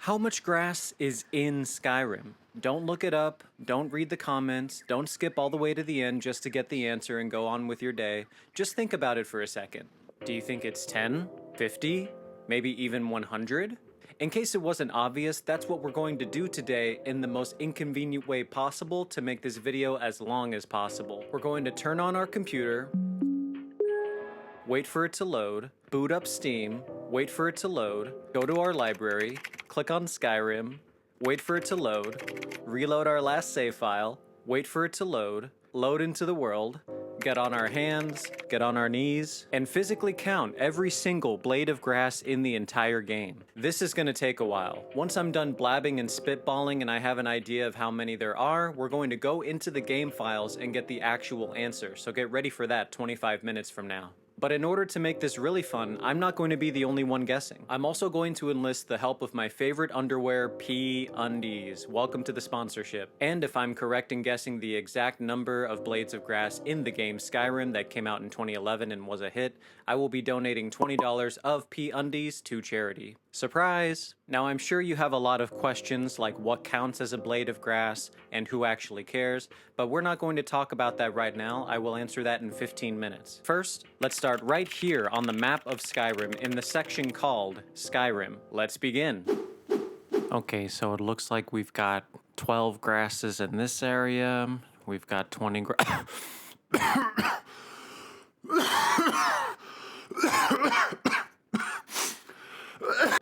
How much grass is in Skyrim? Don't look it up, don't read the comments, don't skip all the way to the end just to get the answer and go on with your day. Just think about it for a second. Do you think it's 10, 50, maybe even 100? In case it wasn't obvious, that's what we're going to do today in the most inconvenient way possible to make this video as long as possible. We're going to turn on our computer, wait for it to load, boot up Steam, wait for it to load, go to our library, click on Skyrim, wait for it to load, reload our last save file, wait for it to load into the world, get on our hands, get on our knees, and physically count every single blade of grass in the entire game. This is gonna take a while. Once I'm done blabbing and spitballing and I have an idea of how many there are, we're going to go into the game files and get the actual answer, so get ready for that 25 minutes from now. But in order to make this really fun, I'm not going to be the only one guessing. I'm also going to enlist the help of my favorite underwear, undies. Welcome to the sponsorship. And if I'm correct in guessing the exact number of blades of grass in the game Skyrim that came out in 2011 and was a hit, I will be donating $20 of undies to charity. Surprise! Now I'm sure you have a lot of questions like what counts as a blade of grass and who actually cares, but we're not going to talk about that right now. I will answer that in 15 minutes. First, let's start right here on the map of Skyrim in the section called Skyrim. Let's begin. Okay, so it looks like we've got 12 grasses in this area. We've got 20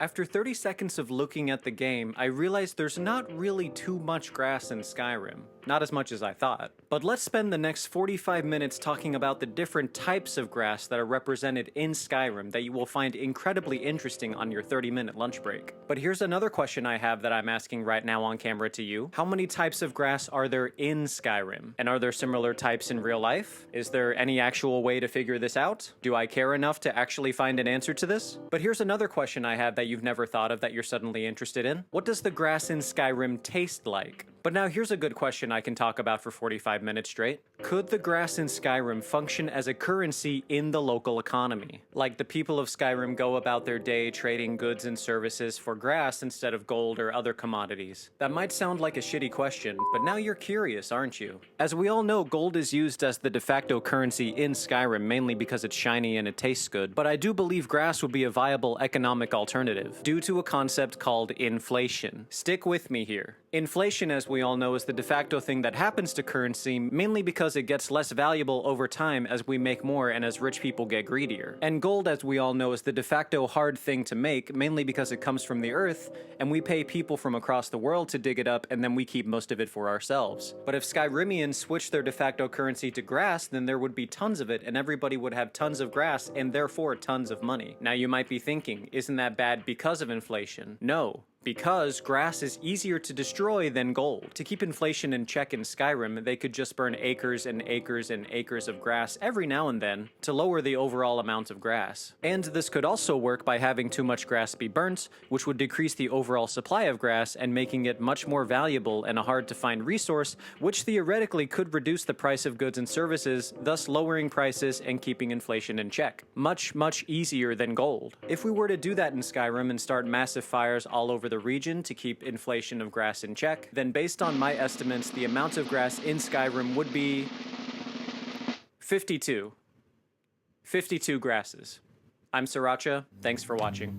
After 30 seconds of looking at the game, I realized there's not really too much grass in Skyrim. Not as much as I thought. But let's spend the next 45 minutes talking about the different types of grass that are represented in Skyrim that you will find incredibly interesting on your 30-minute lunch break. But here's another question I have that I'm asking right now on camera to you. How many types of grass are there in Skyrim? And are there similar types in real life? Is there any actual way to figure this out? Do I care enough to actually find an answer to this? But here's another question I have that you've never thought of that you're suddenly interested in. What does the grass in Skyrim taste like? But now here's a good question I can talk about for 45 minutes straight. Could the grass in Skyrim function as a currency in the local economy? Like the people of Skyrim go about their day trading goods and services for grass instead of gold or other commodities? That might sound like a shitty question, but now you're curious, aren't you? As we all know, gold is used as the de facto currency in Skyrim mainly because it's shiny and it tastes good, but I do believe grass would be a viable economic alternative due to a concept called inflation. Stick with me here. Inflation, as we all know, is the de facto thing that happens to currency mainly because it gets less valuable over time as we make more and as rich people get greedier. And gold, as we all know, is the de facto hard thing to make mainly because it comes from the earth and we pay people from across the world to dig it up and then we keep most of it for ourselves. But if Skyrimians switched their de facto currency to grass, then there would be tons of it and everybody would have tons of grass and therefore tons of money. Now you might be thinking, isn't that bad because of inflation? No. Because grass is easier to destroy than gold. To keep inflation in check in Skyrim, they could just burn acres and acres and acres of grass every now and then to lower the overall amount of grass. And this could also work by having too much grass be burnt, which would decrease the overall supply of grass and making it much more valuable and a hard-to-find resource, which theoretically could reduce the price of goods and services, thus lowering prices and keeping inflation in check. Much, much easier than gold. If we were to do that in Skyrim and start massive fires all over the region to keep inflation of grass in check, then based on my estimates, the amount of grass in Skyrim would be 52. 52 grasses. I'm Sriracha. Thanks for watching.